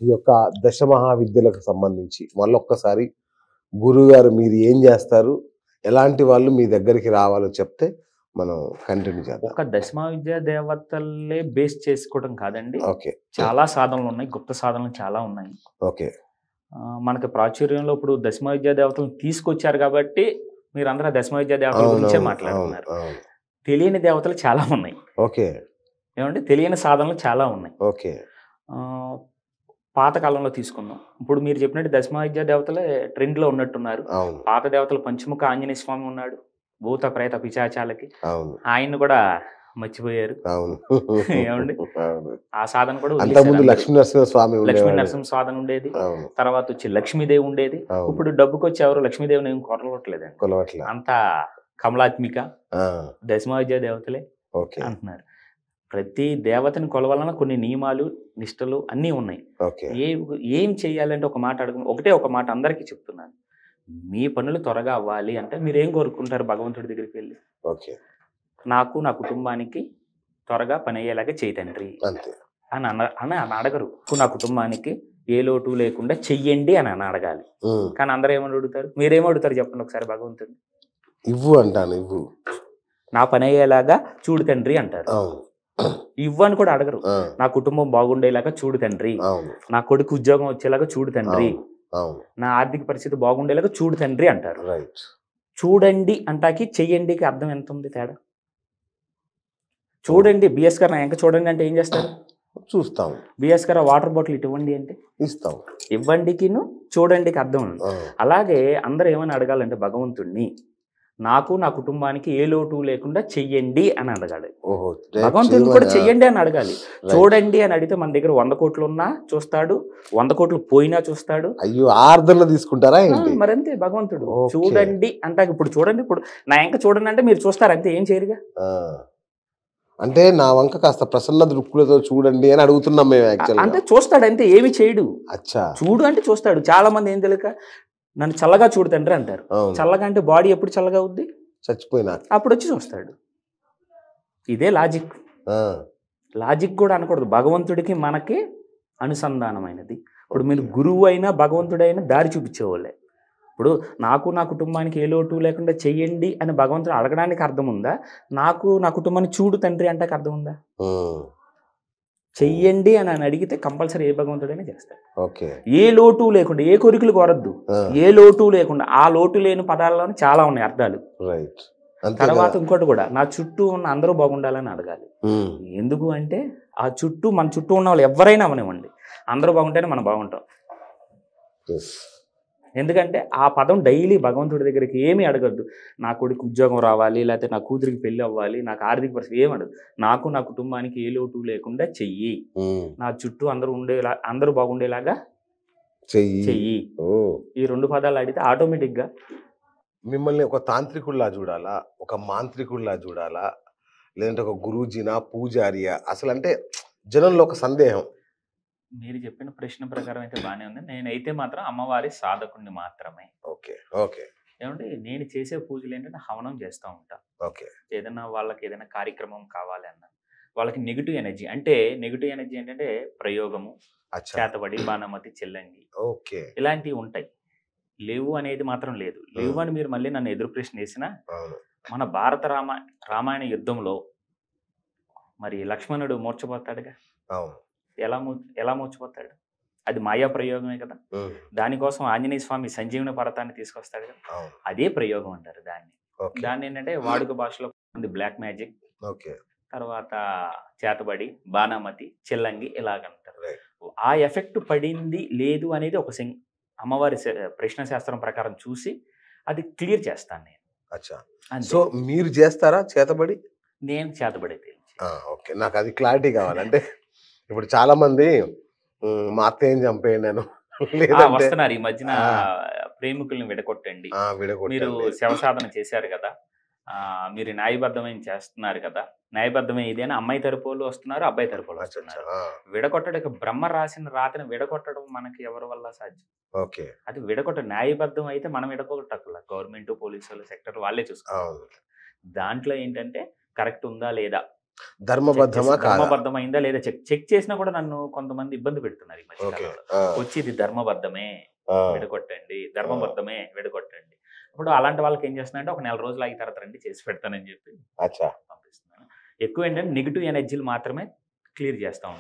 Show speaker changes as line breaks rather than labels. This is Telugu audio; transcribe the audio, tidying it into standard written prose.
ఈ యొక్క దశ మహావిద్యలకు సంబంధించి మళ్ళొక్కసారి గురువుగారు మీరు ఏం చేస్తారు, ఎలాంటి వాళ్ళు మీ దగ్గరికి రావాలో చెప్తే మనం కంటిన్యూ చేద్దాం.
ఒక దశమ విద్యా దేవతలే బేస్ చేసుకోవడం కాదండి.
ఓకే.
చాలా సాధనలు ఉన్నాయి, గుప్త సాధనలు చాలా ఉన్నాయి.
ఓకే.
మనకి ప్రాచుర్యంలో ఇప్పుడు దశమ విద్యా దేవతలను తీసుకొచ్చారు కాబట్టి మీరందరూ ఆ దశమ విద్యా దేవతల గురించే మాట్లాడుతున్నారు. తెలియని దేవతలు చాలా ఉన్నాయి.
ఓకే.
ఏమంటే తెలియని సాధనలు చాలా ఉన్నాయి.
ఓకే.
పాతకాలంలో తీసుకుందాం. ఇప్పుడు మీరు చెప్పినట్టు దశమ విద్యా దేవతలే ట్రెండ్లో ఉన్నట్టున్నారు. పాత దేవతలు పంచముఖ ఆంజనేయ స్వామి ఉన్నాడు, భూత ప్రేత పిశాచాలకి. ఆయన్ని కూడా మర్చిపోయారు. ఏమండి ఆ సాధన కూడా
లక్ష్మీ
నరసింహ సాధన ఉండేది. తర్వాత వచ్చి లక్ష్మీదేవి ఉండేది. ఇప్పుడు డబ్బుకి వచ్చి ఎవరు లక్ష్మీదేవిని ఏం కొలవట్లేదండి. అంతా కమలాత్మిక దశమ విద్యా దేవతలే అంటున్నారు. ప్రతి దేవతని కొలవాలన్నా కొన్ని నియమాలు నిష్టలు అన్నీ ఉన్నాయి. ఏం చెయ్యాలంటే ఒకటే ఒక మాట అందరికీ చెప్తున్నాను. మీ పనులు త్వరగా అవ్వాలి అంటే మీరు ఏం కోరుకుంటారు? భగవంతుడి దగ్గరికి వెళ్ళి నాకు నా కుటుంబానికి త్వరగా పని అయ్యేలాగా చేయి తండ్రి అని అడగరు. నా కుటుంబానికి ఏ లోటు లేకుండా చెయ్యండి అని అడగాలి. కానీ అందరూ ఏమని అడుగుతారు? మీరేమో అడుగుతారు చెప్పండి ఒకసారి? భగవంతుడిని
ఇవ్వు అంటాను. ఇవ్వు,
నా పని అయ్యేలాగా చూడు తండ్రి అంటారు. ఇవ్వని కూడా అడగరు. నా కుటుంబం బాగుండేలాగా చూడు తండ్రి, నా కొడుకు ఉద్యోగం వచ్చేలాగా చూడు తండ్రి, నా ఆర్థిక పరిస్థితి బాగుండేలాగా చూడు తండ్రి అంటారు. చూడండి అంటాకి చెయ్యండికి అర్థం ఎంత ఉంది తేడా? చూడండి బిఎస్ గారు నా ఎంక చూడండి అంటే ఏం చేస్తారు?
చూస్తాం.
బిఎస్ గారు వాటర్ బాటిల్ ఇటు ఇవ్వండి అంటే
ఇస్తాం.
ఇవ్వండికిను చూడండికి అర్థం ఉంది. అలాగే అందరూ ఏమని అడగాలంటే భగవంతుడిని నాకు నా కుటుంబానికి ఏ లోటు లేకుండా చెయ్యండి అని అడగాలి. భగవంతుడిని కూడా చెయ్యండి అని అడగాలి. చూడండి అని అడిగితే మన దగ్గర 100 కోట్లు ఉన్నా చూస్తాడు, 100 కోట్లు పోయినా చూస్తాడు.
అయ్యో ఆర్డర్లో తీసుకుంటారా?
మరంతే భగవంతుడు. చూడండి అంటే ఇప్పుడు చూడండి, ఇప్పుడు నా ఎంక చూడండి అంటే మీరు చూస్తారు అంతే, ఏం చేయరుగా.
అంటే నా వంక కాస్త ప్రసన్న దృక్కులతో చూడండి అని అడుగుతున్నాం మేము.
అంటే చూస్తాడు అంతే, ఏమి చేయడు. చూడు అంటే చూస్తాడు. చాలా మంది ఏం తెలియక నన్ను చల్లగా చూడు తండ్రి అంటారు. చల్లగా అంటే బాడీ ఎప్పుడు చల్లగా అవుద్ది?
చచ్చిపోయినా
అప్పుడు వచ్చి చూస్తాడు. ఇదే లాజిక్. లాజిక్ కూడా అనకూడదు. భగవంతుడికి మనకి అనుసంధానమైనది. ఇప్పుడు మీరు గురువు అయినా భగవంతుడైనా దారి చూపించేవాళ్ళే. ఇప్పుడు నాకు నా కుటుంబానికి ఏ లోటు లేకుండా చెయ్యండి అని భగవంతుడు అడగడానికి అర్థం ఉందా? నాకు నా కుటుంబాన్ని చూడు తండ్రి అంటే అర్థం ఉందా? చెయ్యండి అని అడిగితే కంపల్సరీ ఏ భగవంతుడైనా చేస్తాడు. ఏ లోటు లేకుండా, ఏ కోరికలు కోరద్దు, ఏ లోటు లేకుండా. ఆ లోటు లేని పదాల్లోనే చాలా ఉన్నాయి అర్థాలు. తర్వాత ఇంకోటి కూడా, నా చుట్టూ ఉన్న అందరూ బాగుండాలని అడగాలి. ఎందుకు అంటే ఆ చుట్టూ మన చుట్టూ ఉన్న వాళ్ళు ఎవరైనా అవనివ్వండి, అందరూ బాగుంటేనే మనం బాగుంటాం. ఎందుకంటే ఆ పదం డైలీ భగవంతుడి దగ్గరికి ఏమీ అడగద్దు. నా కొడుకు ఉద్యోగం రావాలి, లేకపోతే నా కూతురికి పెళ్లి అవ్వాలి, నాకు ఆర్థిక పరిస్థితి ఏమి అడగదు. నాకు నా కుటుంబానికి ఏ లోటు లేకుండా చెయ్యి, నా చుట్టూ అందరూ బాగుండేలాగా చెయ్యి. ఈ 2 పదాలు అడిగితే ఆటోమేటిక్గా
మిమ్మల్ని ఒక తాంత్రికుల్లా చూడాలా, ఒక మాంత్రికుల్లా చూడాలా, లేదంటే ఒక గురూజీనా, పూజారియా? అసలు అంటే జనంలో ఒక సందేహం.
మీరు చెప్పిన ప్రశ్న ప్రకారం అయితే బాగానే ఉంది. నేనైతే మాత్రం అమ్మవారి సాధకుడిని మాత్రమే. ఏమంటే నేను చేసే పూజలు ఏంటంటే హవనం చేస్తూ ఉంటా. ఏదైనా వాళ్ళకి ఏదైనా కార్యక్రమం కావాలి అన్న, వాళ్ళకి నెగిటివ్ ఎనర్జీ అంటే నెగిటివ్ ఎనర్జీ ఏంటంటే ప్రయోగము, చేతబడి, బాణమతి, చెల్లంగి ఇలాంటివి ఉంటాయి. లేవు అనేది మాత్రం లేదు. లేవు అని మీరు మళ్ళీ నన్ను ఎదురు ప్రశ్న వేసిన, మన భారత రామాయణ యుద్ధంలో మరి లక్ష్మణుడు మూర్ఛపోతాడుగా. ఎలా మూర్చిపోతాడు? అది మాయా ప్రయోగమే కదా. దానికోసం ఆంజనేయ స్వామి సంజీవన పర్వతాన్ని తీసుకొస్తాడు కదా, అదే ప్రయోగం అంటారు దాన్ని ఏంటంటే వాడుక భాషలో బ్లాక్ మ్యాజిక్, తర్వాత చేతబడి, బాణామతి, చెల్లంగి ఇలాగంటారు. ఆ ఎఫెక్ట్ పడింది లేదు అనేది ఒక అమ్మవారి ప్రశ్న శాస్త్రం ప్రకారం చూసి అది క్లియర్ చేస్తాను నేను.
సో మీరు చేస్తారా చేతబడి?
నేను చేతబడి అయితే
నాకు అది క్లారిటీ కావాలంటే ఇప్పుడు చాలా మంది మా అత్తయ్య చంపేయండి నేను
వస్తున్నారు. ఈ మధ్యన ప్రేమికుల్ని విడగొట్టండి, మీరు శవసాధన చేశారు కదా, మీరు న్యాయబద్ధమైన చేస్తున్నారు కదా, న్యాయబద్ధమే ఇది అని అమ్మాయి తరపులు వస్తున్నారు, అబ్బాయి తరపులు వస్తున్నారు. విడగొట్టడానికి బ్రహ్మ రాసిన రాతని విడగొట్టడం మనకి ఎవరి వల్ల సాధ్యం? అది న్యాయబద్ధం అయితే మనం విడగొట్టక్కల, గవర్నమెంట్, పోలీసులు, సెక్టర్ వాళ్ళే చూసుకోవాలి. దాంట్లో ఏంటంటే కరెక్ట్ ఉందా లేదా
ధర్మబద్ధమా కాదా?
ధర్మబద్ధమైందా లేదా చెక్ చేసినా కూడా నన్ను కొంతమంది ఇబ్బంది పెడుతున్నారు ఈ మధ్యకాలంలో. వచ్చి ఇది ధర్మబద్ధమే విడగొట్టండి, ధర్మబద్ధమే విడగొట్టండి. ఇప్పుడు అలాంటి వాళ్ళకి ఏం చేస్తున్నానంటే ఒక నెల రోజులు ఆగిన తర్వాత రండి చేసి పెడతానని చెప్పి పంపిస్తున్నాను. ఎక్కువ ఏంటంటే నెగిటివ్ ఎనర్జీలు మాత్రమే క్లియర్ చేస్తా ఉంటాను.